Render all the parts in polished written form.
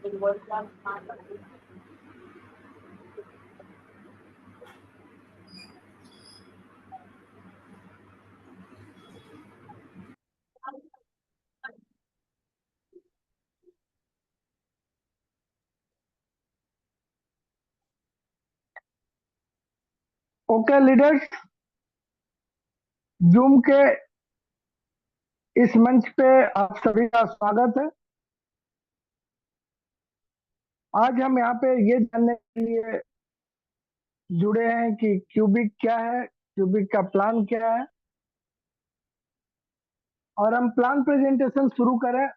Okay leaders, zoom के इस मंच पे आप सभी का स्वागत है। आज हम यहाँ पे ये जानने के लिए जुड़े हैं कि क्यूबिक क्या है, क्यूबिक का प्लान क्या है। और हम प्लान प्रेजेंटेशन शुरू करें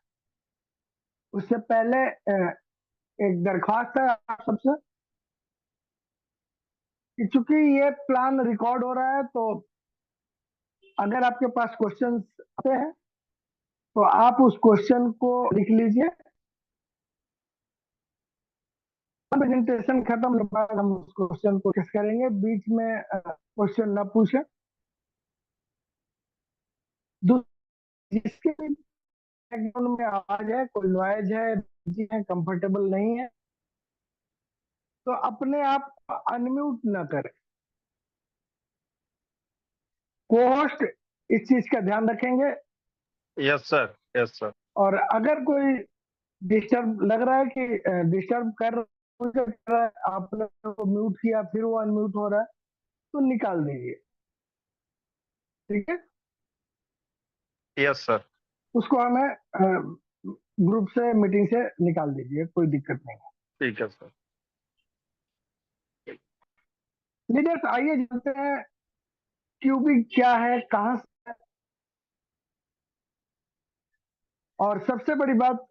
उससे पहले एक दरख्वास्त है आप सबसे कि चूंकि ये प्लान रिकॉर्ड हो रहा है, तो अगर आपके पास क्वेश्चंस आते हैं तो आप उस क्वेश्चन को लिख लीजिए। प्रेजेंटेशन खत्म होने के बाद हम उस क्वेश्चन को डिस्कस करेंगे, बीच में क्वेश्चन न पूछें। जिसके बैकग्राउंड में आवाज है, कोई नॉइज है, बिजी है, कंफर्टेबल नहीं है, तो अपने आप अनम्यूट न करें। को-होस्ट इस चीज का ध्यान रखेंगे। Yes sir, yes sir. और अगर कोई डिस्टर्ब लग रहा है कि डिस्टर्ब कर रहा है, आपने तो म्यूट किया फिर वो अनम्यूट हो रहा है, तो निकाल दीजिए। ठीक है, यस सर। उसको हमें ग्रुप से, मीटिंग से निकाल दीजिए, कोई दिक्कत नहीं है। ठीक है सर। लीडर्स, आइए जानते हैं क्यूबिक क्या है, कहां से है, और सबसे बड़ी बात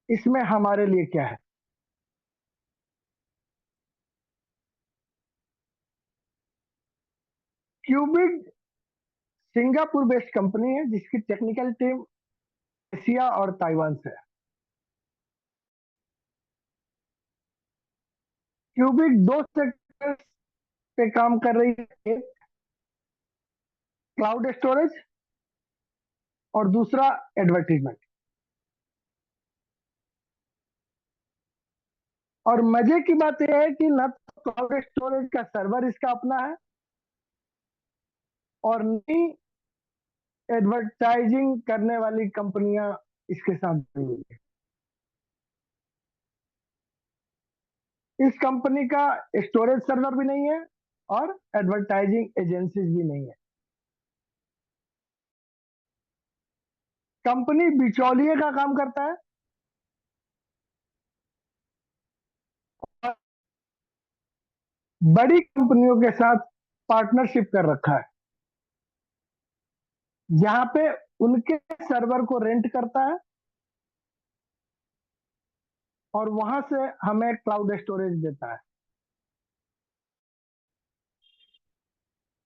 इसमें हमारे लिए क्या है। क्यूबिक सिंगापुर बेस्ड कंपनी है जिसकी टेक्निकल टीम एशिया और ताइवान से है। क्यूबिक दो सेक्टर पे काम कर रही है, एक क्लाउड स्टोरेज और दूसरा एडवर्टीजमेंट। और मजे की बात यह है कि न तो क्लाउड स्टोरेज का सर्वर इसका अपना है और न ही एडवर्टाइजिंग करने वाली कंपनियां इसके साथ जुड़ी हुई है। इस कंपनी का स्टोरेज सर्वर भी नहीं है और एडवर्टाइजिंग एजेंसीज भी नहीं है। कंपनी बिचौलिए का काम करता है और बड़ी कंपनियों के साथ पार्टनरशिप कर रखा है, जहां पे उनके सर्वर को रेंट करता है और वहां से हमें क्लाउड स्टोरेज देता है।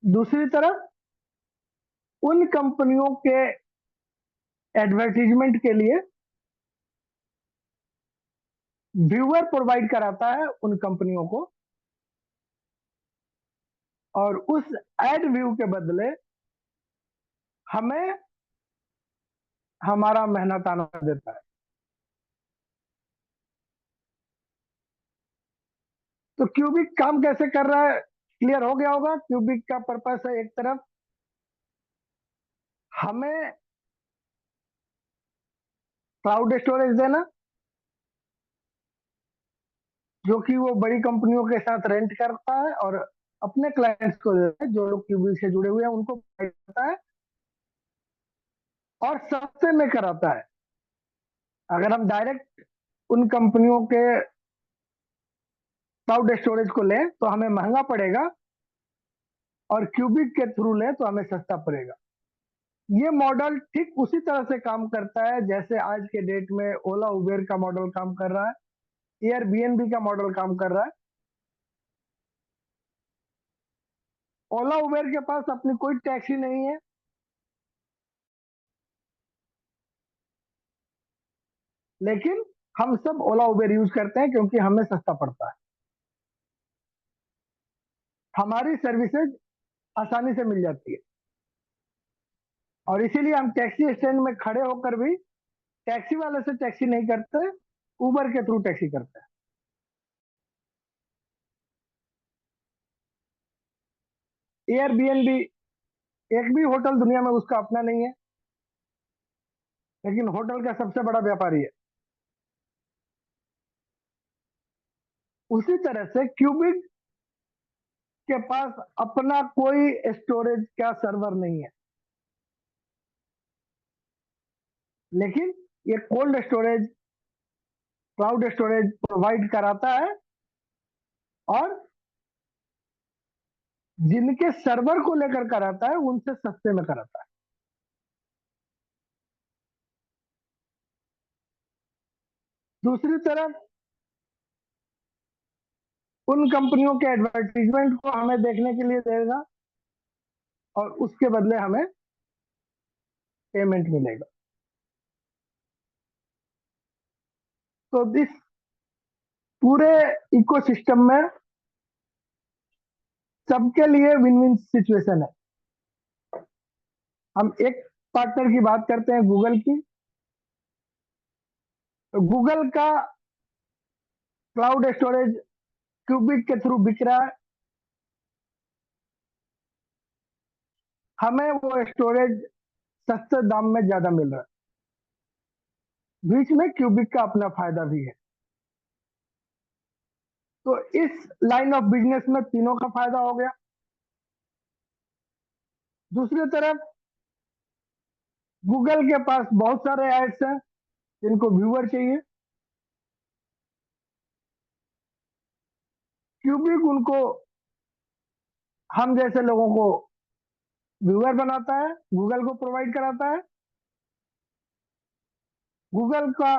दूसरी तरफ उन कंपनियों के एडवर्टीजमेंट के लिए व्यूअर प्रोवाइड कराता है उन कंपनियों को, और उस एड व्यू के बदले हमें हमारा मेहनताना देता है। तो क्यूबिक काम कैसे कर रहा है, क्लियर हो गया होगा। क्यूबिक का पर्पस है, एक तरफ हमें क्लाउड स्टोरेज देना, जो कि वो बड़ी कंपनियों के साथ रेंट करता है और अपने क्लाइंट्स को देता है, जो लोग क्यूबिक से जुड़े हुए हैं उनको देता है और सस्ते में कराता है। अगर हम डायरेक्ट उन कंपनियों के क्लाउड स्टोरेज को लें तो हमें महंगा पड़ेगा, और क्यूबिक के थ्रू लें तो हमें सस्ता पड़ेगा। ये मॉडल ठीक उसी तरह से काम करता है जैसे आज के डेट में ओला उबेर का मॉडल काम कर रहा है, एयरबीएनबी का मॉडल काम कर रहा है। ओला उबेर के पास अपनी कोई टैक्सी नहीं है, लेकिन हम सब ओला उबेर यूज करते हैं क्योंकि हमें सस्ता पड़ता है, हमारी सर्विसेज आसानी से मिल जाती है। और इसीलिए हम टैक्सी स्टैंड में खड़े होकर भी टैक्सी वाले से टैक्सी नहीं करते, उबर के थ्रू टैक्सी करते हैं। एयरबीएनबी, एक भी होटल दुनिया में उसका अपना नहीं है, लेकिन होटल का सबसे बड़ा व्यापारी है। उसी तरह से क्यूबिक के पास अपना कोई स्टोरेज का सर्वर नहीं है, लेकिन ये cold storage, cloud storage provide कराता है, और जिनके सर्वर को लेकर कराता है उनसे सस्ते में कराता है। दूसरी तरफ उन कंपनियों के एडवर्टीजमेंट को हमें देखने के लिए देगा, और उसके बदले हमें पेमेंट मिलेगा। तो इस पूरे इकोसिस्टम में सबके लिए विन विन सिचुएशन है। हम एक पार्टनर की बात करते हैं, गूगल की। तो गूगल का क्लाउड स्टोरेज क्यूबिक के थ्रू बिक रहा है, हमें वो स्टोरेज सस्ते दाम में ज्यादा मिल रहा है। बीच में क्यूबिक का अपना फायदा भी है। तो इस लाइन ऑफ बिजनेस में तीनों का फायदा हो गया। दूसरी तरफ गूगल के पास बहुत सारे एड्स हैं जिनको व्यूअर चाहिए, क्यूबिक उनको, हम जैसे लोगों को व्यूअर बनाता है, गूगल को प्रोवाइड कराता है। गूगल का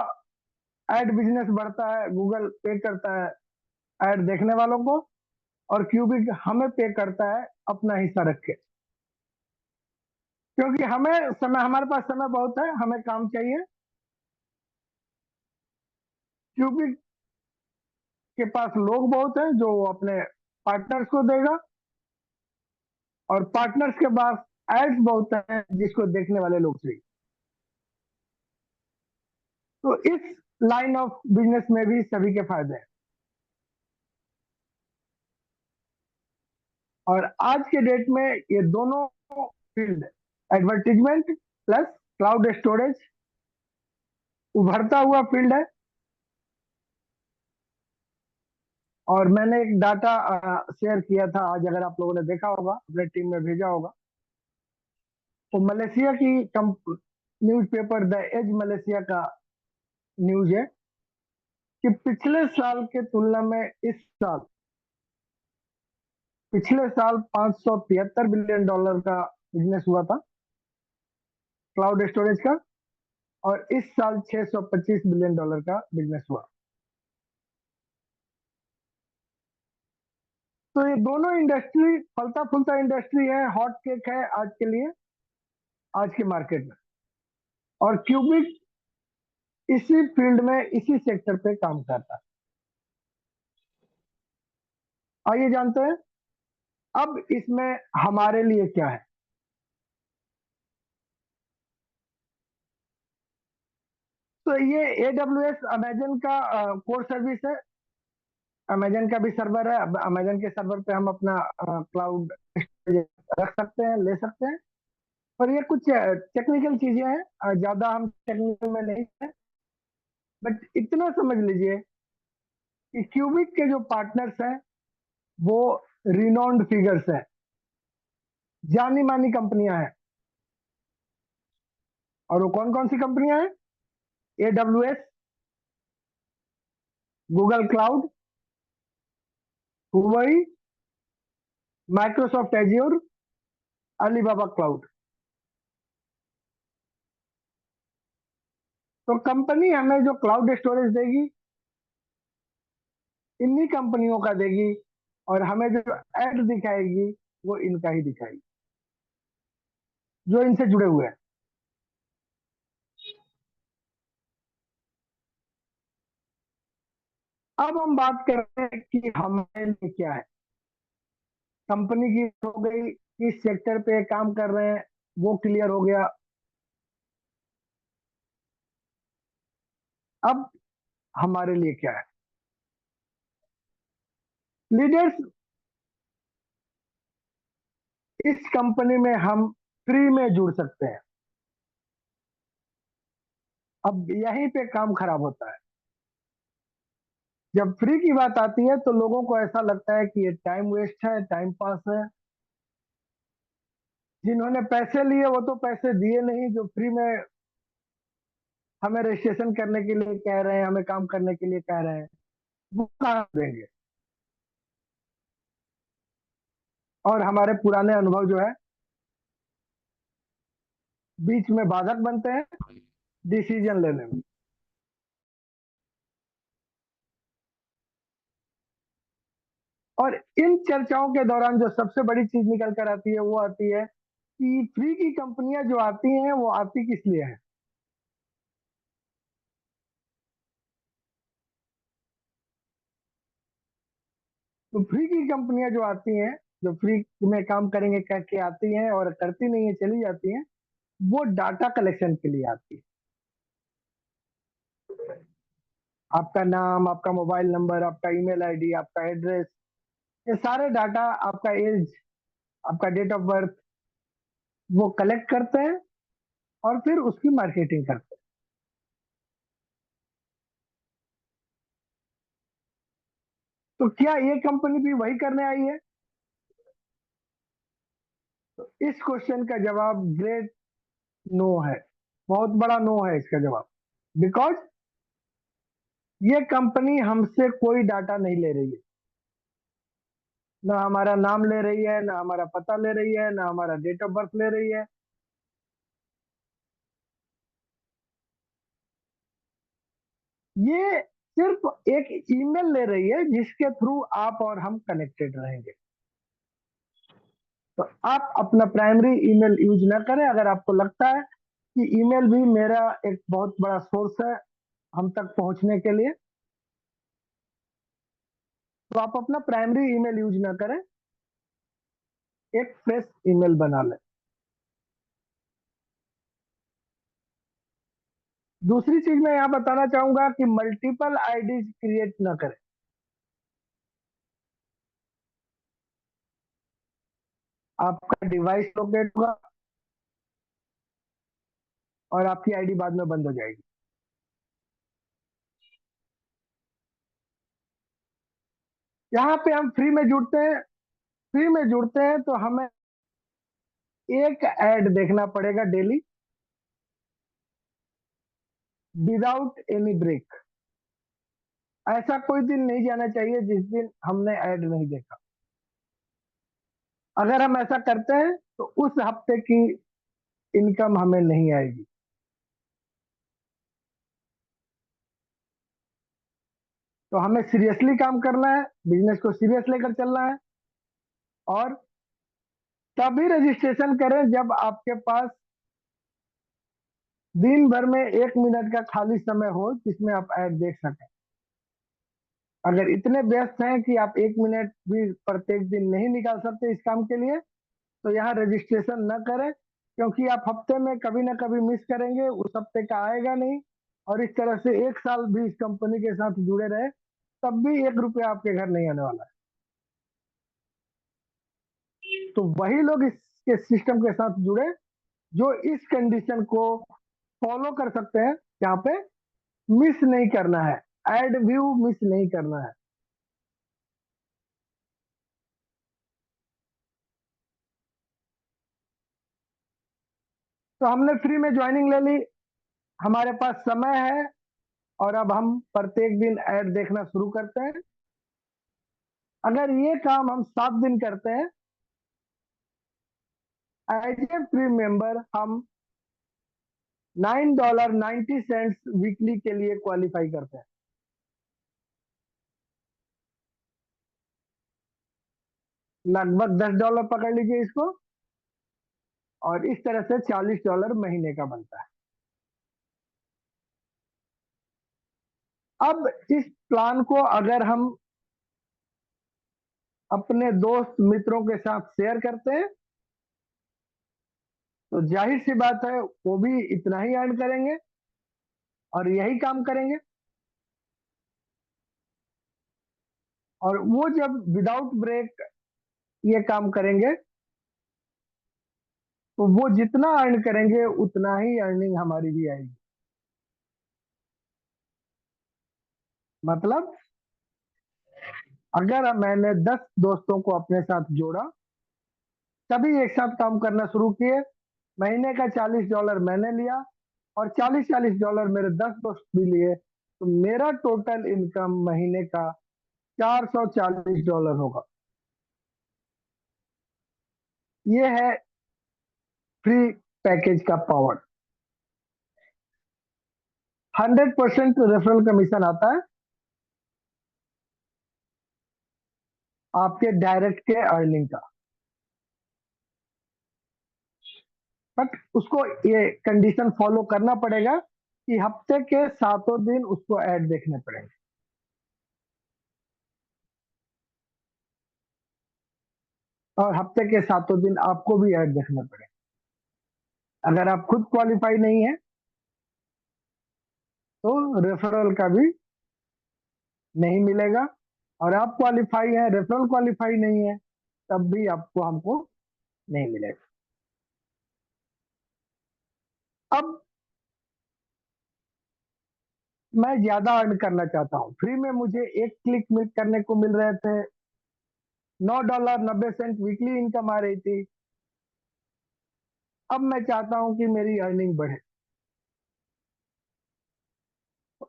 एड बिजनेस बढ़ता है, गूगल पे करता है एड देखने वालों को, और क्यूबिक हमें पे करता है अपना हिस्सा रख के, क्योंकि हमें समय, हमारे पास समय बहुत है, हमें काम चाहिए। क्यूबिक के पास लोग बहुत हैं जो वो अपने पार्टनर्स को देगा, और पार्टनर्स के पास एड्स बहुत हैं जिसको देखने वाले लोग चाहिए। तो इस लाइन ऑफ बिजनेस में भी सभी के फायदे हैं। और आज के डेट में ये दोनों field, advertisement plus cloud storage, उभरता हुआ फील्ड है। और मैंने एक डाटा शेयर किया था आज, अगर आप लोगों ने देखा होगा, अपने टीम में भेजा होगा। तो मलेशिया की न्यूज़पेपर द एज मलेशिया का न्यूज है कि पिछले साल के तुलना में इस साल, पिछले साल $573 बिलियन का बिजनेस हुआ था क्लाउड स्टोरेज का, और इस साल $625 बिलियन का बिजनेस हुआ। तो ये दोनों इंडस्ट्री फलता फूलता इंडस्ट्री है, हॉट केक है आज के लिए, आज के मार्केट में। और क्यूबिक इसी फील्ड में, इसी सेक्टर पे काम करता है। आइए जानते हैं अब इसमें हमारे लिए क्या है। तो ये AWS अमेजन का कोर सर्विस है। अमेजन का भी सर्वर है, अब अमेजन के सर्वर पे हम अपना क्लाउड रख सकते हैं, ले सकते हैं। पर ये कुछ टेक्निकल चीजें हैं, ज्यादा हम टेक्निकल में नहीं है, बट इतना समझ लीजिए कि क्यूबिक के जो पार्टनर्स हैं वो रिनोन्ड फिगर्स हैं, जानी मानी कंपनियां हैं। और वो कौन कौन सी कंपनियां हैं? AWS, Google cloud, हुवई, Microsoft azure, Alibaba cloud. तो कंपनी हमें जो क्लाउड स्टोरेज देगी, इन्हीं कंपनियों का देगी, और हमें जो एड दिखाएगी वो इनका ही दिखाएगी, जो इनसे जुड़े हुए हैं। अब हम बात करते हैं कि हमारे लिए क्या है। कंपनी की हो गई, किस सेक्टर पे काम कर रहे हैं वो क्लियर हो गया। अब हमारे लिए क्या है। लीडर्स, इस कंपनी में हम फ्री में जुड़ सकते हैं। अब यहीं पे काम खराब होता है। जब फ्री की बात आती है तो लोगों को ऐसा लगता है कि ये टाइम वेस्ट है, टाइम पास है। जिन्होंने पैसे लिए वो तो पैसे दिए नहीं, जो फ्री में हमें रजिस्ट्रेशन करने के लिए कह रहे हैं, हमें काम करने के लिए कह रहे हैं, वो कहाँ देंगे। और हमारे पुराने अनुभव जो है बीच में बाधक बनते हैं डिसीजन लेने में। और इन चर्चाओं के दौरान जो सबसे बड़ी चीज निकल कर आती है वो आती है कि फ्री की कंपनियां जो आती हैं वो आती किस लिए है। तो फ्री की कंपनियां जो आती हैं, जो फ्री में काम करेंगे कह के आती हैं और करती नहीं है, चली जाती हैं, वो डाटा कलेक्शन के लिए आती है। आपका नाम, आपका मोबाइल नंबर, आपका ईमेल आईडी, आपका एड्रेस, ये सारे डाटा, आपका एज, आपका डेट ऑफ बर्थ, वो कलेक्ट करते हैं और फिर उसकी मार्केटिंग करते हैं। तो क्या ये कंपनी भी वही करने आई है? तो इस क्वेश्चन का जवाब ग्रेट नो है। बहुत बड़ा नो है इसका जवाब। बिकॉज ये कंपनी हमसे कोई डाटा नहीं ले रही है। ना हमारा नाम ले रही है, ना हमारा पता ले रही है, ना हमारा डेट ऑफ बर्थ ले रही है। ये सिर्फ एक ईमेल ले रही है जिसके थ्रू आप और हम कनेक्टेड रहेंगे। तो आप अपना प्राइमरी ईमेल यूज ना करें। अगर आपको लगता है कि ईमेल भी मेरा एक बहुत बड़ा सोर्स है हम तक पहुंचने के लिए, तो आप अपना प्राइमरी ईमेल यूज ना करें, एक फ्रेश ईमेल बना लें। दूसरी चीज मैं यहाँ बताना चाहूंगा कि मल्टीपल आईडी क्रिएट ना करें। आपका डिवाइस लोकेट होगा और आपकी आईडी बाद में बंद हो जाएगी। यहाँ पे हम फ्री में जुड़ते हैं। फ्री में जुड़ते हैं तो हमें एक ऐड देखना पड़ेगा डेली, विदाउट एनी ब्रेक। ऐसा कोई दिन नहीं जाना चाहिए जिस दिन हमने ऐड नहीं देखा। अगर हम ऐसा करते हैं तो उस हफ्ते की इनकम हमें नहीं आएगी। तो हमें सीरियसली काम करना है, बिजनेस को सीरियस लेकर चलना है। और तभी रजिस्ट्रेशन करें जब आपके पास दिन भर में 1 मिनट का खाली समय हो जिसमें आप ऐड देख सकें। अगर इतने व्यस्त हैं कि आप 1 मिनट भी प्रत्येक दिन नहीं निकाल सकते इस काम के लिए, तो यहाँ रजिस्ट्रेशन न करें। क्योंकि आप हफ्ते में कभी ना कभी मिस करेंगे, उस हफ्ते का आएगा नहीं। और इस तरह से 1 साल भी इस कंपनी के साथ जुड़े रहे तब भी 1 रुपया आपके घर नहीं आने वाला है। तो वही लोग इसके सिस्टम के साथ जुड़े जो इस कंडीशन को फॉलो कर सकते हैं, यहाँ पे मिस नहीं करना है, एड व्यू मिस नहीं करना है। तो हमने फ्री में ज्वाइनिंग ले ली, हमारे पास समय है और अब हम प्रत्येक दिन ऐड देखना शुरू करते हैं। अगर ये काम हम 7 दिन करते हैं, एज ए फ्री मेंबर हम $9.90 वीकली के लिए क्वालिफाई करते हैं। लगभग $10 पकड़ लीजिए इसको, और इस तरह से $40 महीने का बनता है। अब इस प्लान को अगर हम अपने दोस्त मित्रों के साथ शेयर करते हैं तो जाहिर सी बात है वो भी इतना ही अर्न करेंगे और यही काम करेंगे। और वो जब विदाउट ब्रेक ये काम करेंगे तो वो जितना अर्न करेंगे उतना ही अर्निंग हमारी भी आएगी। मतलब अगर मैंने 10 दोस्तों को अपने साथ जोड़ा, सभी एक साथ काम करना शुरू किए, महीने का $40 मैंने लिया और $40 मेरे 10 दोस्त भी लिए, तो मेरा टोटल इनकम महीने का $440 होगा। ये है फ्री पैकेज का पावर। 100% रेफरल कमीशन आता है आपके डायरेक्ट के अर्निंग का, बट उसको ये कंडीशन फॉलो करना पड़ेगा कि हफ्ते के 7 दिन उसको ऐड देखने पड़ेंगे। और हफ्ते के 7 दिन आपको भी ऐड देखने पड़ेंगे। अगर आप खुद क्वालिफाई नहीं है तो रेफरल का भी नहीं मिलेगा, और आप क्वालिफाई है, रेफरल क्वालिफाई नहीं है, तब भी आपको हमको नहीं मिलेगा। अब मैं ज्यादा अर्न करना चाहता हूँ। फ्री में मुझे एक क्लिक करने को मिल रहे थे, $9.90 वीकली इनकम आ रही थी। अब मैं चाहता हूं कि मेरी अर्निंग बढ़े।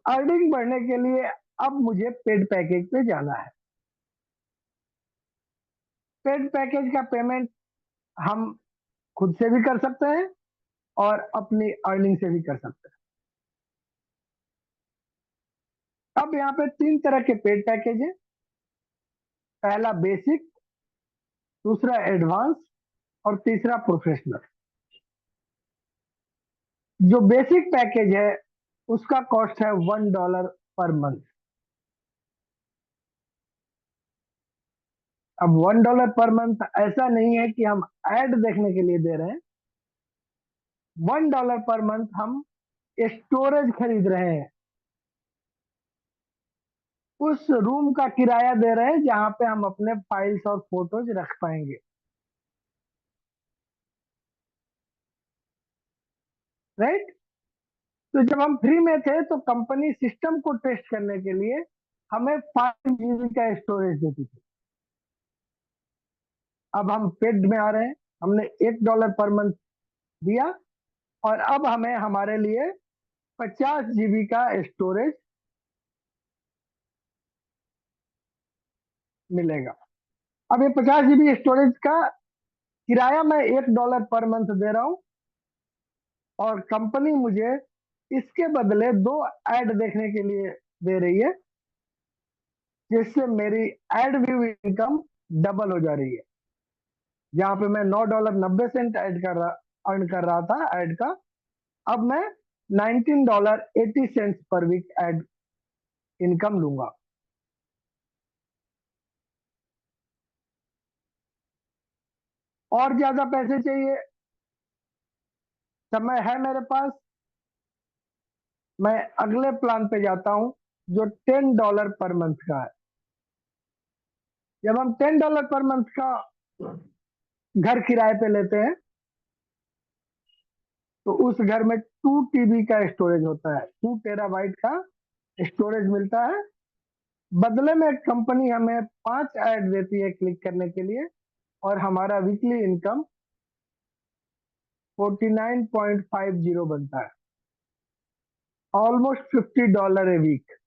अर्निंग बढ़ने के लिए अब मुझे पेड पैकेज पे जाना है। पेड पैकेज का पेमेंट हम खुद से भी कर सकते हैं और अपनी अर्निंग से भी कर सकते हैं। अब यहाँ पे 3 तरह के पेड पैकेज है। पहला बेसिक, दूसरा एडवांस और तीसरा प्रोफेशनल। जो बेसिक पैकेज है उसका कॉस्ट है $1 पर मंथ। अब $1 पर मंथ ऐसा नहीं है कि हम ऐड देखने के लिए दे रहे हैं। $1 पर मंथ हम स्टोरेज खरीद रहे हैं, उस रूम का किराया दे रहे हैं जहां पे हम अपने फाइल्स और फोटोज रख पाएंगे। राइट। तो जब हम फ्री में थे तो कंपनी सिस्टम को टेस्ट करने के लिए हमें 5 GB का स्टोरेज देती थी। अब हम पेड में आ रहे हैं, हमने $1 पर मंथ दिया और अब हमें हमारे लिए 50 GB का स्टोरेज मिलेगा। अब ये 50 GB स्टोरेज का किराया मैं $1 पर मंथ दे रहा हूं और कंपनी मुझे इसके बदले 2 ऐड देखने के लिए दे रही है, जिससे मेरी एड व्यू इनकम डबल हो जा रही है। जहां पे मैं $9.90 ऐड कर रहा अर्न कर रहा था ऐड का, अब मैं $19.80 पर वीक ऐड इनकम लूंगा। और ज्यादा पैसे चाहिए, समय है मेरे पास, मैं अगले प्लान पे जाता हूं जो $10 पर मंथ का है। जब हम $10 पर मंथ का घर किराए पे लेते हैं तो उस घर में 2 TB का स्टोरेज होता है, 2 TB का स्टोरेज मिलता है। बदले में कंपनी हमें 5 ऐड देती है क्लिक करने के लिए और हमारा वीकली इनकम 49.50 बनता है, ऑलमोस्ट $50 ए वीक।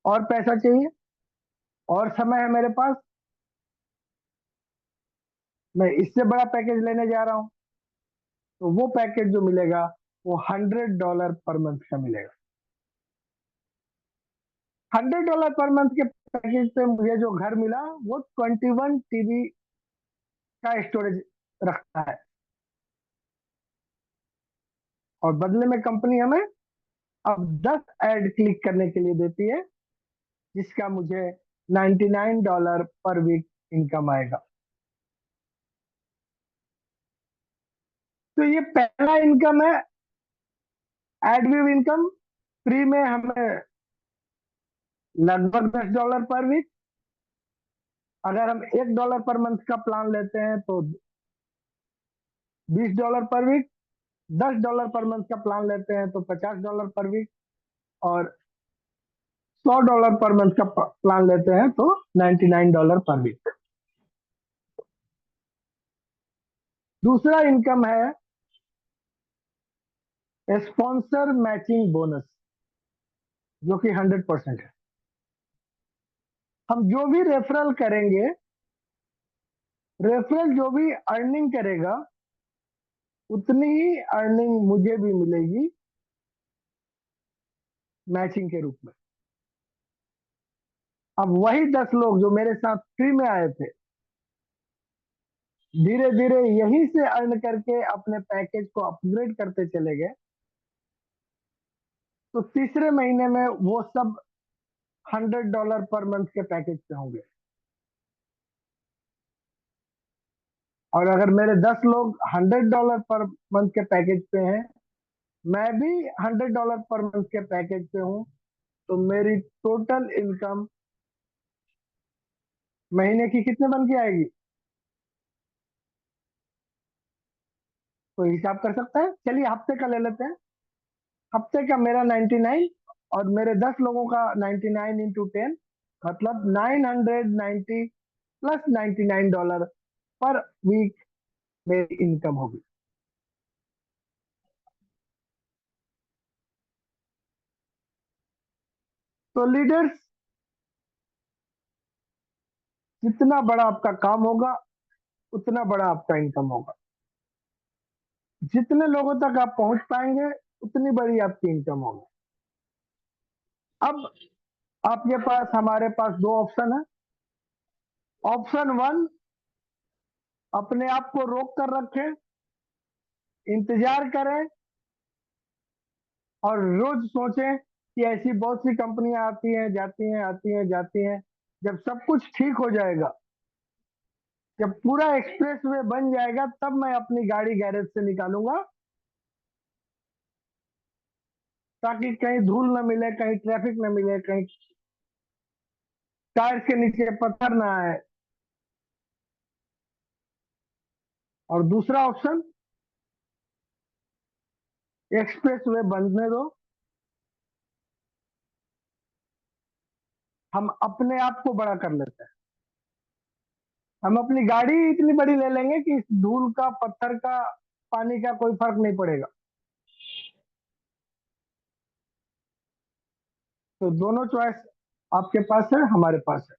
और पैसा चाहिए और समय है मेरे पास, मैं इससे बड़ा पैकेज लेने जा रहा हूं, तो वो पैकेज जो मिलेगा वो $100 पर मंथ का मिलेगा। $100 पर मंथ के पैकेज पे मुझे जो घर मिला वो 21 TB का स्टोरेज रखता है और बदले में कंपनी हमें अब 10 ऐड क्लिक करने के लिए देती है, जिसका मुझे $99 पर वीक इनकम आएगा। तो ये पहला इनकम है एडविव इनकम फ्री में हमें लगभग $10 पर वीक। अगर हम $1 पर मंथ का प्लान लेते हैं तो $20 पर वीक। $10 पर मंथ का प्लान लेते हैं तो $50 पर वीक। और $100 पर मंथ का प्लान लेते हैं तो $99 पर वीक। दूसरा इनकम है स्पॉन्सर मैचिंग बोनस, जो कि 100% है। हम जो भी रेफरल करेंगे, रेफरल जो भी अर्निंग करेगा उतनी ही अर्निंग मुझे भी मिलेगी मैचिंग के रूप में। अब वही 10 लोग जो मेरे साथ फ्री में आए थे, धीरे धीरे यहीं से अर्न करके अपने पैकेज को अपग्रेड करते चले गए, तो तीसरे महीने में वो सब $100 पर मंथ के पैकेज पे होंगे। और अगर मेरे 10 लोग $100 पर मंथ के पैकेज पे हैं, मैं भी $100 पर मंथ के पैकेज पे हूं, तो मेरी टोटल इनकम महीने की कितने बन के आएगी? तो हिसाब कर सकता है। चलिए हफ्ते का ले लेते हैं। हफ्ते का मेरा 99 और मेरे 10 लोगों का 99 इंटू 10, मतलब 990 प्लस $99 पर वीक मेरी इनकम होगी। तो लीडर्स, जितना बड़ा आपका काम होगा उतना बड़ा आपका इनकम होगा। जितने लोगों तक आप पहुंच पाएंगे उतनी बड़ी आपकी इनकम होगी। अब आपके पास, हमारे पास दो ऑप्शन है। ऑप्शन वन, अपने आप को रोक कर रखें, इंतजार करें और रोज सोचें कि ऐसी बहुत सी कंपनियां आती हैं जाती हैं, आती हैं जाती हैं। जब सब कुछ ठीक हो जाएगा, जब पूरा एक्सप्रेस वे बन जाएगा, तब मैं अपनी गाड़ी गैरेज से निकालूंगा, ताकि कहीं धूल न मिले, कहीं ट्रैफिक न मिले, कहीं टायर के नीचे पत्थर ना आए। और दूसरा ऑप्शन, एक्सप्रेस वे बनने दो, हम अपने आप को बड़ा कर लेते हैं। हम अपनी गाड़ी इतनी बड़ी ले लेंगे कि इस धूल का, पत्थर का, पानी का कोई फर्क नहीं पड़ेगा। तो दोनों चॉइस आपके पास है, हमारे पास है।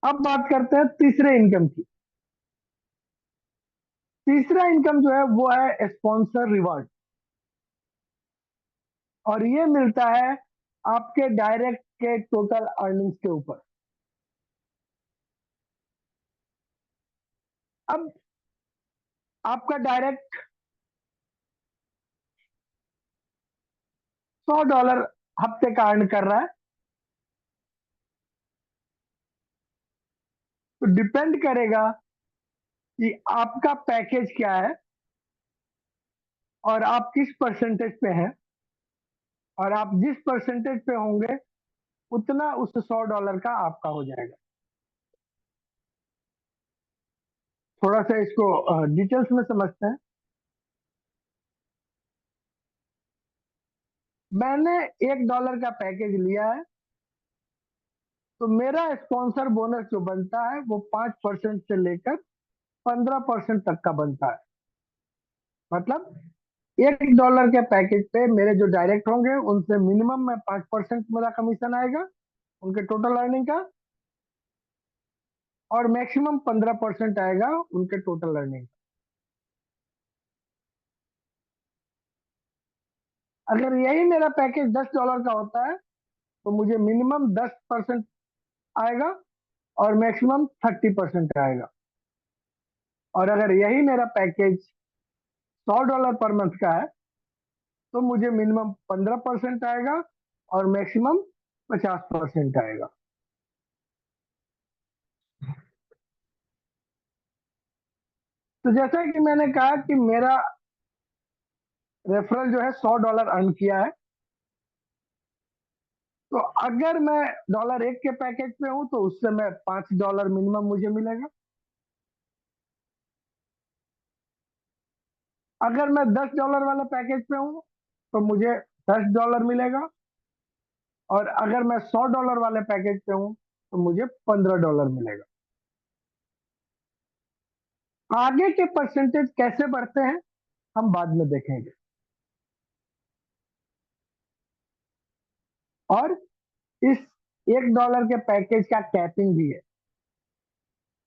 अब बात करते हैं तीसरे इनकम की। तीसरा इनकम जो है वो है स्पॉन्सर रिवार्ड, और ये मिलता है आपके डायरेक्ट के टोटल अर्निंग्स के ऊपर। अब आपका डायरेक्ट $100 हफ्ते का अर्न कर रहा है, तो डिपेंड करेगा कि आपका पैकेज क्या है और आप किस परसेंटेज पे हैं। और आप जिस परसेंटेज पे होंगे उतना उस $100 का आपका हो जाएगा। थोड़ा सा इसको डिटेल्स में समझते हैं। मैंने $1 का पैकेज लिया है, तो मेरा स्पॉन्सर बोनस जो बनता है वो 5% से लेकर 15% तक का बनता है। मतलब $1 के पैकेज पे मेरे जो डायरेक्ट होंगे उनसे मिनिमम में 5% मेरा कमीशन आएगा उनके टोटल अर्निंग का, और मैक्सिमम 15% आएगा उनके टोटल अर्निंग। अगर यही मेरा पैकेज $10 का होता है तो मुझे मिनिमम 10% आएगा और मैक्सिमम 30% आएगा। और अगर यही मेरा पैकेज $100 पर मंथ का है तो मुझे मिनिमम 15% आएगा और मैक्सिमम 50% आएगा। तो जैसा कि मैंने कहा कि मेरा रेफरल जो है $100 अर्न किया है। तो अगर मैं $1 के पैकेज पे हूं तो उससे मैं $5 मिनिमम मुझे मिलेगा। अगर मैं $10 वाले पैकेज पे हूं तो मुझे $10 मिलेगा। और अगर मैं $100 वाले पैकेज पे हूं तो मुझे $15 मिलेगा। आगे के परसेंटेज कैसे बढ़ते हैं हम बाद में देखेंगे, और इस $1 के पैकेज का कैपिंग भी है,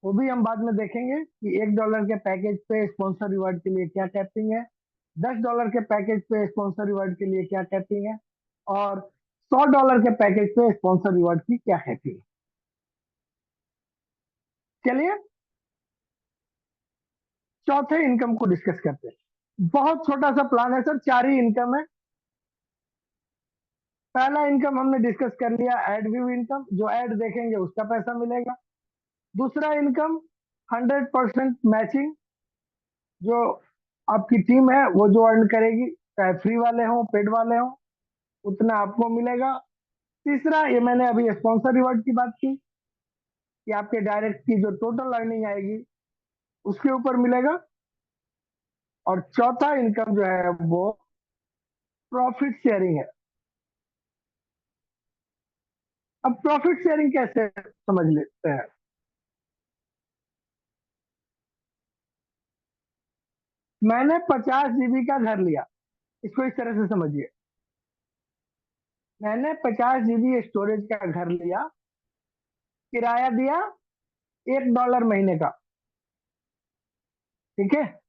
वो भी हम बाद में देखेंगे कि $1 के पैकेज पे स्पॉन्सर रिवार्ड के लिए क्या कैपिंग है, $10 के पैकेज पे स्पॉन्सर रिवार्ड के लिए क्या कैपिंग है, और $100 के पैकेज पे स्पॉन्सर रिवार्ड की क्या कैपिंग है। चलिए चौथे इनकम को डिस्कस करते हैं। बहुत छोटा सा प्लान है सर, 4 ही इनकम है। पहला इनकम हमने डिस्कस कर लिया, एड व्यू इनकम, जो एड देखेंगे उसका पैसा मिलेगा। दूसरा इनकम 100% मैचिंग, जो आपकी टीम है वो जो अर्न करेगी, चाहे फ्री वाले हों पेड वाले हों, उतना आपको मिलेगा। तीसरा, ये मैंने अभी स्पॉन्सर रिवॉर्ड की बात की कि आपके डायरेक्ट की जो टोटल अर्निंग आएगी उसके ऊपर मिलेगा। और चौथा इनकम जो है वो प्रॉफिट शेयरिंग है। अब प्रॉफिट शेयरिंग कैसे समझ लेते हैं। मैंने 50 GB का घर लिया, इसको इस तरह से समझिए। मैंने 50 GB स्टोरेज का घर लिया, किराया दिया $1 महीने का, ठीक है।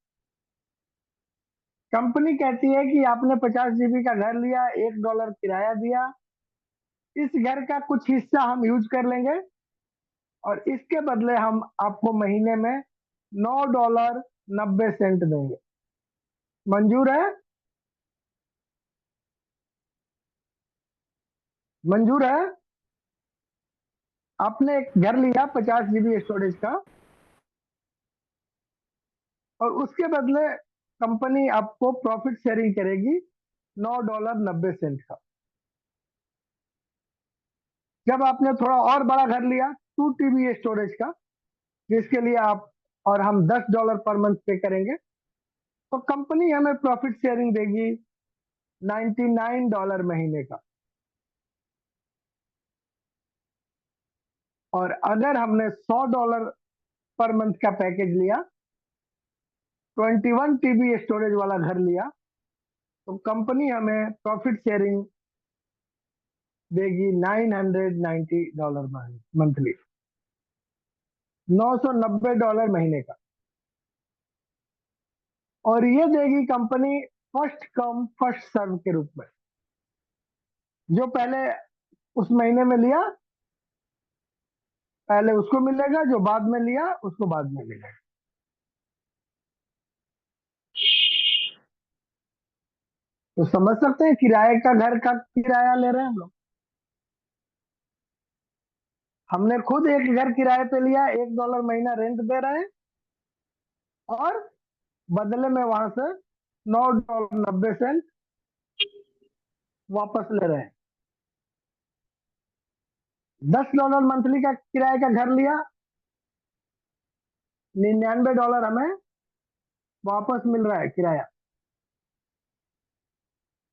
कंपनी कहती है कि आपने 50 GB का घर लिया, $1 किराया दिया, इस घर का कुछ हिस्सा हम यूज कर लेंगे और इसके बदले हम आपको महीने में $9.90 देंगे। मंजूर है? मंजूर है? आपने एक घर लिया 50 GB स्टोरेज का, और उसके बदले कंपनी आपको प्रॉफिट शेयरिंग करेगी $9.90 का। जब आपने थोड़ा और बड़ा घर लिया 2 TB स्टोरेज का, जिसके लिए आप और हम $10 पर मंथ पे करेंगे, तो कंपनी हमें प्रॉफिट शेयरिंग देगी $99 महीने का। और अगर हमने $100 पर मंथ का पैकेज लिया, 21 TB स्टोरेज वाला घर लिया, तो कंपनी हमें प्रॉफिट शेयरिंग देगी $990 मंथली, $990 महीने का। और ये देगी company first come first serve के रूप में। जो पहले उस महीने में लिया पहले उसको मिलेगा, जो बाद में लिया उसको बाद में मिलेगा। तो समझ सकते हैं किराए का घर का किराया ले रहे हैं हम लोग। हमने खुद एक घर किराए पे लिया, $1 महीना रेंट दे रहे हैं, और बदले में वहां से $9.90 वापस ले रहे हैं। $10 मंथली का किराए का घर लिया, $99 हमें वापस मिल रहा है किराया।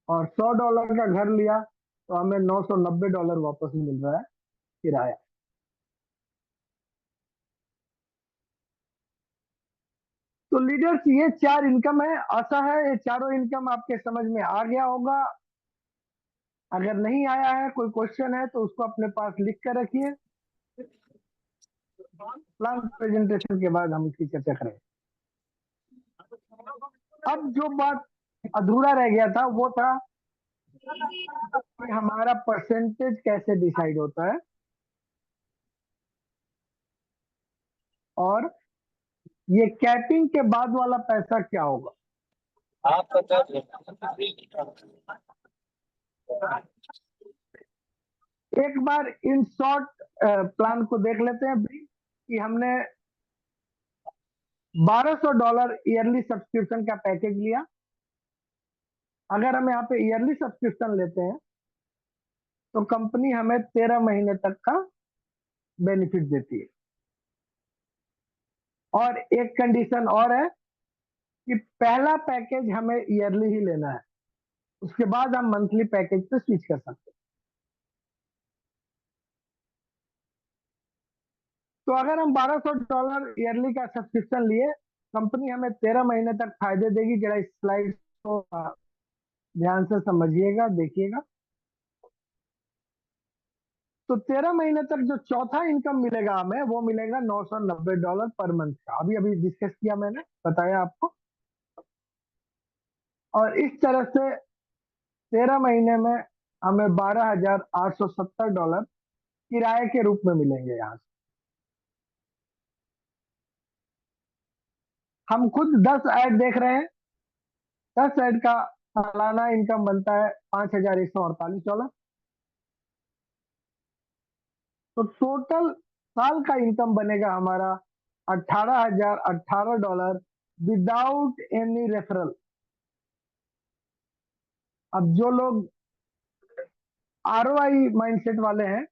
और $100 का घर लिया तो हमें $990 वापस मिल रहा है किराया। तो लीडर्स, ये 4 इनकम है। आशा है ये चारों इनकम आपके समझ में आ गया होगा। अगर नहीं आया है, कोई क्वेश्चन है तो उसको अपने पास लिख कर रखिए। प्लान प्रेजेंटेशन के बाद हम इसकी चर्चा करेंगे। अब जो बात अधूरा रह गया था वो था कि हमारा परसेंटेज कैसे डिसाइड होता है, और ये कैपिंग के बाद वाला पैसा क्या होगा। एक बार इन शॉर्ट प्लान को देख लेते हैं कि हमने $1200 ईयरली सब्सक्रिप्शन का पैकेज लिया, अगर हम यहाँ पे ईयरली सब्सक्रिप्शन लेते हैं तो कंपनी हमें 13 महीने तक का बेनिफिट देती है। और एक कंडीशन और है कि पहला पैकेज हमें ईयरली ही लेना है, उसके बाद हम मंथली पैकेज पे स्विच कर सकते हैं। तो अगर हम $1200 ईयरली का सब्सक्रिप्शन लिए, कंपनी हमें 13 महीने तक फायदे देगी। जरा इस स्लाइड को ध्यान से समझिएगा, देखिएगा। तो 13 महीने तक जो चौथा इनकम मिलेगा हमें, वो मिलेगा $990 पर मंथ का। अभी अभी डिस्कस किया, मैंने बताया आपको। और इस तरह से 13 महीने में हमें $12,870 किराए के रूप में मिलेंगे यहाँ से। हम खुद 10 ऐड देख रहे हैं। 10 ऐड का सालाना इनकम बनता है $5,148। तो टोटल साल का इनकम बनेगा हमारा $18,018 विदाउट एनी रेफरल। अब जो लोग ROI माइंडसेट वाले हैं,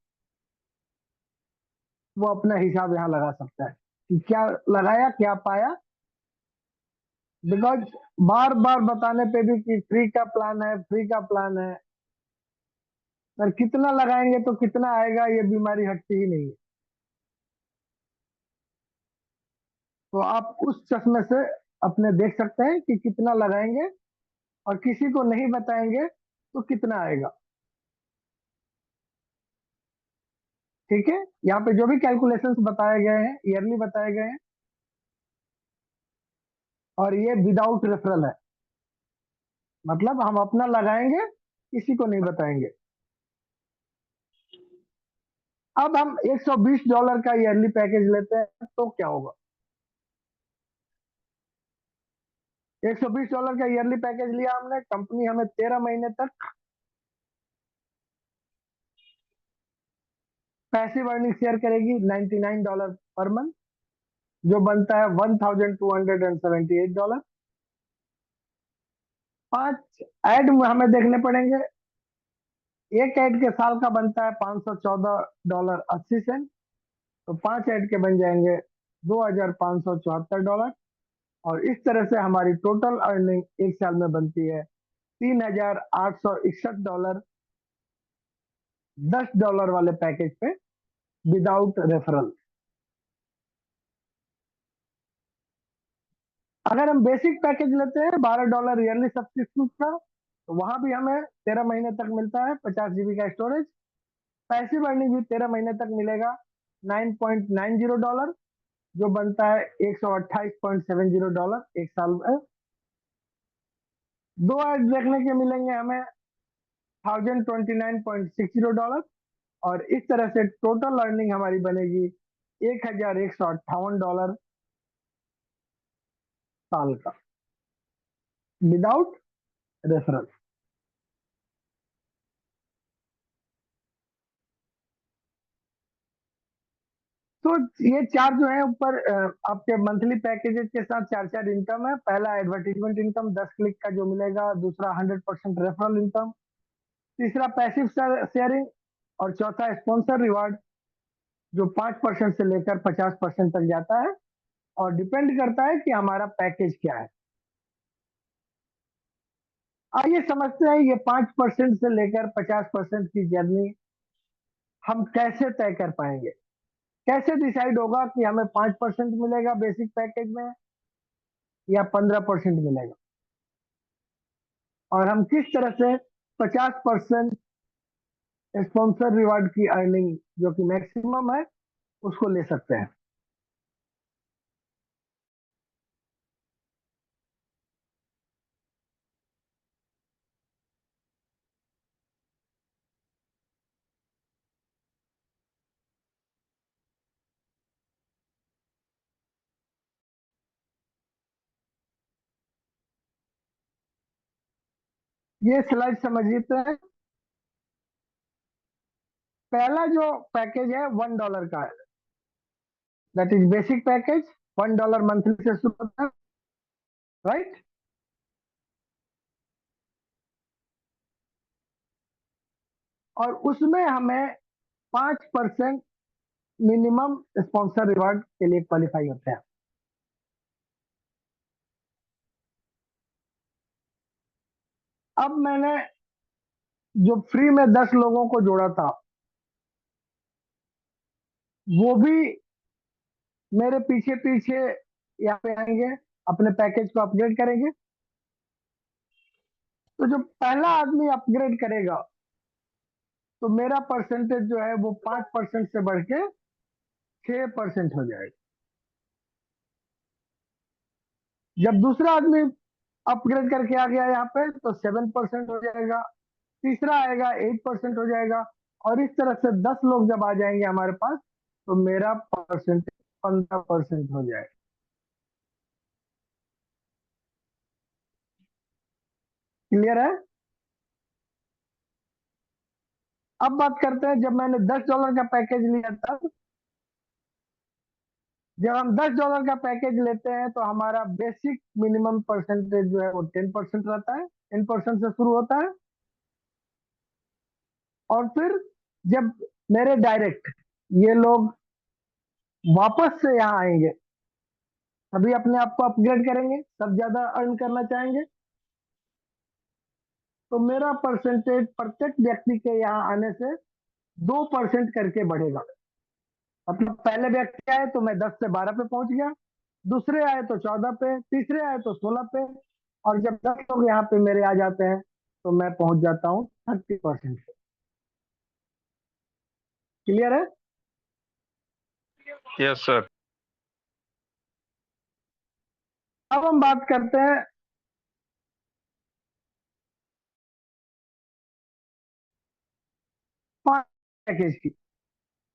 वो अपना हिसाब यहाँ लगा सकता है कि क्या लगाया, क्या पाया। बिकॉज बार बार बताने पे भी कि फ्री का प्लान है, फ्री का प्लान है, सर कितना लगाएंगे तो कितना आएगा, ये बीमारी हटती ही नहीं है। तो आप उस चश्मे से अपने देख सकते हैं कि कितना लगाएंगे और किसी को नहीं बताएंगे तो कितना आएगा। ठीक है, यहाँ पे जो भी कैलकुलेशंस बताए गए हैं ईयरली बताए गए हैं, और ये विदाउट रेफरल है। मतलब हम अपना लगाएंगे, किसी को नहीं बताएंगे। अब हम $120 का ईयरली पैकेज लेते हैं तो क्या होगा। $120 का ईयरली पैकेज लिया हमने, कंपनी हमें 13 महीने तक पैसिव अर्निंग शेयर करेगी $99 पर मंथ, जो बनता है $1,278। 5 ऐड हमें देखने पड़ेंगे। एक ऐड के साल का बनता है $514.80। तो 5 ऐड के बन जाएंगे $2,574। और इस तरह से हमारी टोटल अर्निंग एक साल में बनती है $3,861, $10 वाले पैकेज पे विदाउट रेफरल। अगर हम बेसिक पैकेज लेते हैं $12 ईयरली सब्सक्रिप्शन का, तो वहां भी हमें 13 महीने तक मिलता है 50 GB का स्टोरेज। पैसिव अर्निंग भी 13 महीने तक मिलेगा $9.90, जो बनता है $128.70 एक साल में। 2 ऐड देखने के मिलेंगे हमें $1,029.60। और इस तरह से टोटल अर्निंग हमारी बनेगी $1,158 साल का विदाउट रेफरल। तो ये चार जो है ऊपर आपके मंथली पैकेजेस के साथ चार चार इनकम है। पहला एडवर्टीजमेंट इनकम 10 क्लिक का जो मिलेगा, दूसरा 100% रेफरल इनकम, तीसरा पैसिव शेयरिंग, और चौथा स्पॉन्सर रिवार्ड, जो 5% से लेकर 50% तक जाता है। और डिपेंड करता है कि हमारा पैकेज क्या है। आइए समझते हैं ये 5% से लेकर 50% की जर्नी हम कैसे तय कर पाएंगे। कैसे डिसाइड होगा कि हमें 5% मिलेगा बेसिक पैकेज में या 15% मिलेगा, और हम किस तरह से 50% स्पॉन्सर रिवार्ड की अर्निंग, जो कि मैक्सिमम है, उसको ले सकते हैं। ये स्लाइड समझिए। पहला जो पैकेज है $1 का है, that is basic package. $1 monthly से शुरू होता है, राइट। और उसमें हमें 5% मिनिमम स्पॉन्सर रिवार्ड के लिए क्वालिफाई होते हैं। अब मैंने जो फ्री में 10 लोगों को जोड़ा था, वो भी मेरे पीछे पीछे यहाँ पे आएंगे, अपने पैकेज को अपग्रेड करेंगे। तो जो पहला आदमी अपग्रेड करेगा, तो मेरा परसेंटेज जो है वो 5% से बढ़ के 6% हो जाएगा। जब दूसरा आदमी अपग्रेड करके आ गया यहाँ पे, तो 7% हो जाएगा। तीसरा आएगा 8% हो जाएगा। और इस तरह से 10 लोग जब आ जाएंगे हमारे पास, तो मेरा परसेंटेज 15% हो जाएगा। क्लियर है? अब बात करते हैं, जब मैंने $10 का पैकेज लिया था, जब हम $10 का पैकेज लेते हैं तो हमारा बेसिक मिनिमम परसेंटेज जो है वो 10% रहता है, 10% से शुरू होता है। और फिर जब मेरे डायरेक्ट ये लोग वापस से यहाँ आएंगे, अभी अपने आप को अपग्रेड करेंगे, सब ज्यादा अर्न करना चाहेंगे, तो मेरा परसेंटेज प्रत्येक व्यक्ति के यहाँ आने से 2% करके बढ़ेगा। मतलब पहले व्यक्ति आए तो मैं 10 से 12 पे पहुंच गया, दूसरे आए तो 14 पे, तीसरे आए तो 16 पे, और जब 10 लोग यहाँ पे मेरे आ जाते हैं तो मैं पहुंच जाता हूँ 30% पे। क्लियर है? Yes, sir. अब हम बात करते हैं पैकेज की।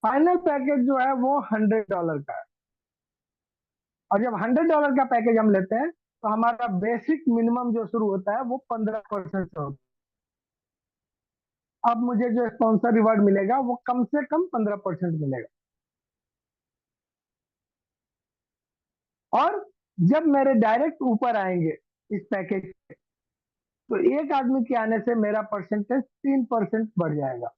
फाइनल पैकेज जो है वो $100 का है। और जब $100 का पैकेज हम लेते हैं, तो हमारा बेसिक मिनिमम जो शुरू होता है वो 15% से होता है। अब मुझे जो स्पॉन्सर रिवार्ड मिलेगा वो कम से कम 15% मिलेगा। और जब मेरे डायरेक्ट ऊपर आएंगे इस पैकेज, तो एक आदमी के आने से मेरा परसेंटेज 3% बढ़ जाएगा।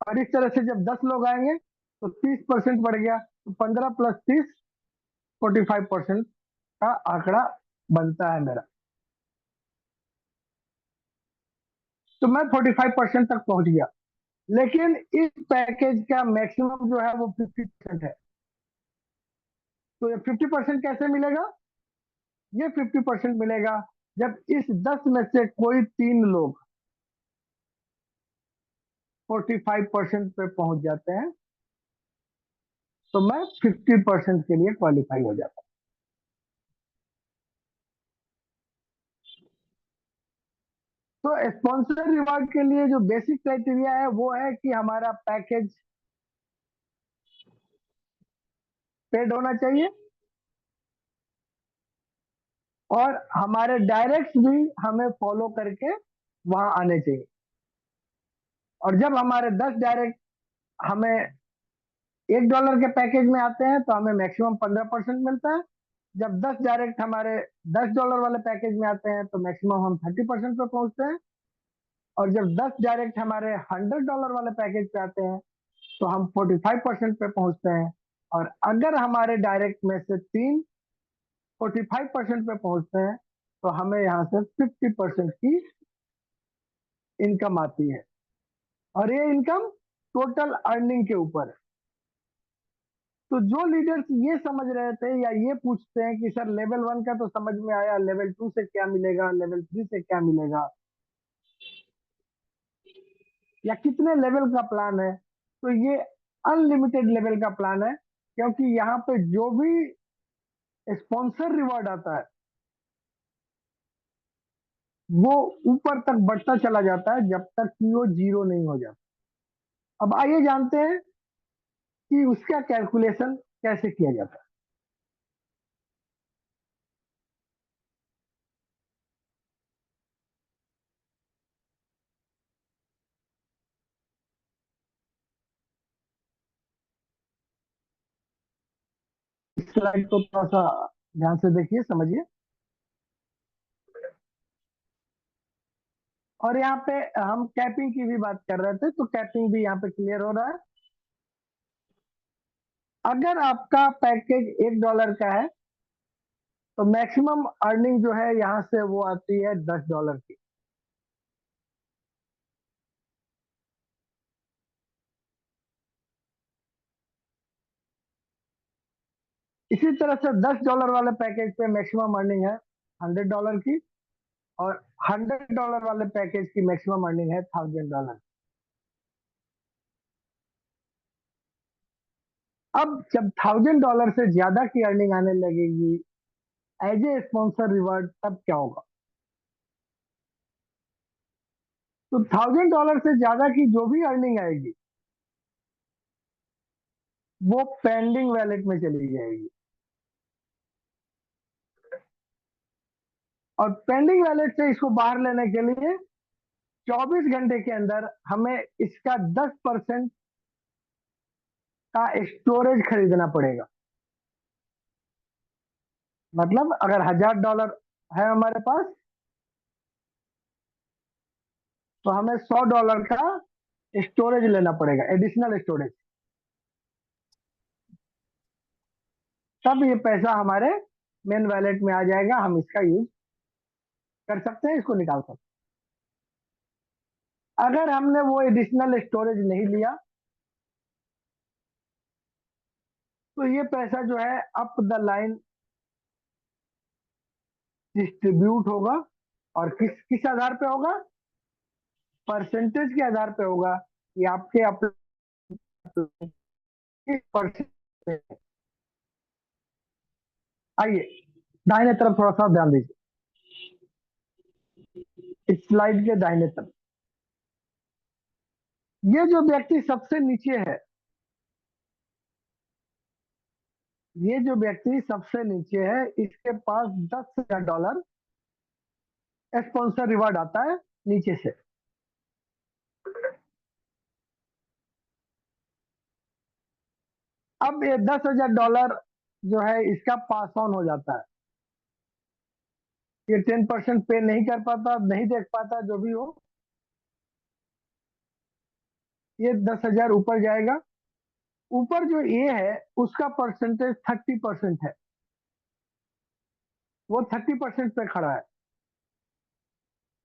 और इस तरह से जब 10 लोग आएंगे तो 30% बढ़ गया, तो 15 + 30 45% का आंकड़ा बनता है मेरा। तो मैं 45% तक पहुंच गया। लेकिन इस पैकेज का मैक्सिमम जो है वो 50% है। तो ये 50% कैसे मिलेगा? ये 50% मिलेगा जब इस 10 में से कोई 3 लोग 45% पे पहुंच जाते हैं, तो मैं 50% के लिए क्वालिफाई हो जाता हूं। तो स्पॉन्सर रिवार्ड के लिए जो बेसिक क्राइटेरिया है वो है कि हमारा पैकेज पेड होना चाहिए, और हमारे डायरेक्ट भी हमें फॉलो करके वहां आने चाहिए। और जब हमारे 10 डायरेक्ट हमें $1 के पैकेज में आते हैं, तो हमें मैक्सिमम 15% मिलता है। जब 10 डायरेक्ट हमारे $10 वाले पैकेज में आते हैं, तो मैक्सिमम हम 30% पे पहुंचते हैं। और जब 10 डायरेक्ट हमारे $100 वाले पैकेज पे आते हैं, तो हम 45% पे पहुंचते हैं। और अगर हमारे डायरेक्ट में से 3 45% पे पहुंचते हैं, तो हमें यहाँ से 50% की इनकम आती है। और ये इनकम टोटल अर्निंग के ऊपर है। तो जो लीडर्स ये समझ रहे थे या ये पूछते हैं कि सर लेवल 1 का तो समझ में आया, लेवल 2 से क्या मिलेगा, लेवल 3 से क्या मिलेगा, या कितने लेवल का प्लान है, तो ये अनलिमिटेड लेवल का प्लान है। क्योंकि यहाँ पे जो भी स्पॉन्सर रिवॉर्ड आता है वो ऊपर तक बढ़ता चला जाता है, जब तक कि वो जीरो नहीं हो जाता। अब आइए जानते हैं कि उसका कैलकुलेशन कैसे किया जाता है। इस स्लाइड को थोड़ा सा ध्यान से देखिए, समझिए। और यहाँ पे हम कैपिंग की भी बात कर रहे थे, तो कैपिंग भी यहाँ पे क्लियर हो रहा है। अगर आपका पैकेज $1 का है तो मैक्सिमम अर्निंग जो है यहाँ से वो आती है $10 की। इसी तरह से $10 वाले पैकेज पे मैक्सिमम अर्निंग है $100 की, और $100 वाले पैकेज की मैक्सिमम अर्निंग है $1000। अब जब $1000 से ज्यादा की अर्निंग आने लगेगी एज ए स्पॉन्सर रिवार्ड, तब क्या होगा? तो $1000 से ज्यादा की जो भी अर्निंग आएगी वो पेंडिंग वैलेट में चली जाएगी, और पेंडिंग वैलेट से इसको बाहर लेने के लिए 24 घंटे के अंदर हमें इसका 10% का स्टोरेज खरीदना पड़ेगा। मतलब अगर $1000 है हमारे पास, तो हमें $100 का स्टोरेज लेना पड़ेगा, एडिशनल स्टोरेज। तब ये पैसा हमारे मेन वैलेट में आ जाएगा, हम इसका यूज कर सकते हैं, इसको निकाल सकते हैं। अगर हमने वो एडिशनल स्टोरेज नहीं लिया तो ये पैसा जो है अप द लाइन डिस्ट्रीब्यूट होगा, और किस किस आधार पे होगा? परसेंटेज के आधार पे होगा कि आपके परसेंटेज। आइए दाहिने तरफ थोड़ा सा ध्यान दीजिए, इस स्लाइड के दाहिने तरफ ये जो व्यक्ति सबसे नीचे है, ये जो व्यक्ति सबसे नीचे है, इसके पास $10,000 स्पॉन्सर रिवार्ड आता है नीचे से। अब ये $10,000 जो है इसका पास ऑन हो जाता है, ये 10% पे नहीं कर पाता, नहीं देख पाता, जो भी हो, ये 10,000 ऊपर जाएगा। ऊपर जो ए है उसका परसेंटेज 30% है, वो 30% पे खड़ा है,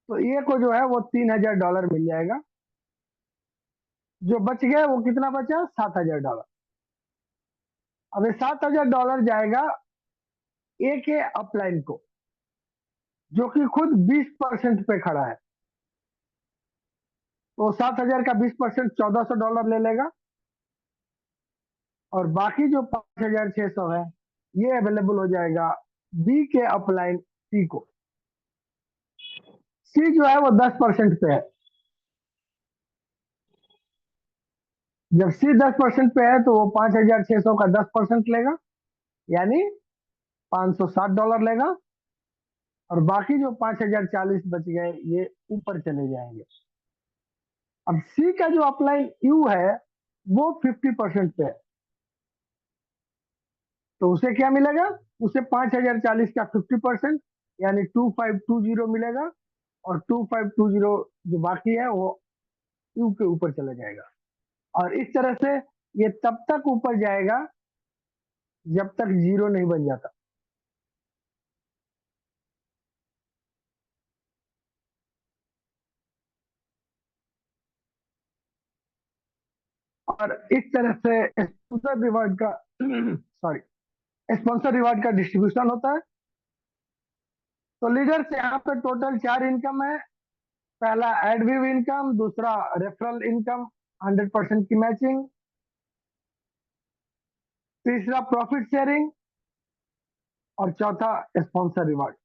तो ए को जो है वो $3,000 मिल जाएगा। जो बच गया वो कितना बचा? $7,000। अब ये $7,000 जाएगा ए के अपलाइन को, जो कि खुद 20% पे खड़ा है, तो 7,000 का 20% $1,400 ले लेगा, और बाकी जो 5,600 है ये अवेलेबल हो जाएगा बी के अपलाइन सी को। सी जो है वो 10% पे है। जब सी 10% पे है तो वो 5,600 का 10% लेगा, यानी $560 लेगा, और बाकी जो 5,040 बच गए ये ऊपर चले जाएंगे। अब सी का जो अपलाइन यू है वो 50% पे है, तो उसे क्या मिलेगा? उसे 5,040 का 50% यानी 2520 मिलेगा, और 2520 जो बाकी है वो यू के ऊपर चला जाएगा। और इस तरह से ये तब तक ऊपर जाएगा जब तक जीरो नहीं बन जाता। और इस तरह से स्पॉन्सर रिवार्ड का सॉरी स्पॉन्सर रिवार्ड का डिस्ट्रीब्यूशन होता है। तो लीडर्स यहाँ पे टोटल 4 इनकम है। पहला एडविव इनकम, दूसरा रेफरल इनकम 100% की मैचिंग, तीसरा प्रॉफिट शेयरिंग, और चौथा स्पॉन्सर रिवार्ड।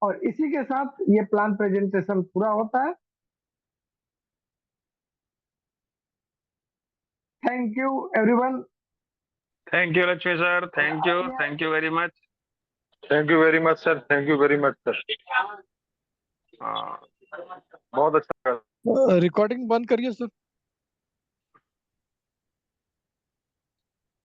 और इसी के साथ ये प्लान प्रेजेंटेशन पूरा होता है। Thank you everyone. Thank you, Lakshmi sir. Thank you very much. Thank you very much sir, thank you very much sir, हाँ, बहुत अच्छा। रिकॉर्डिंग बंद करिए सर।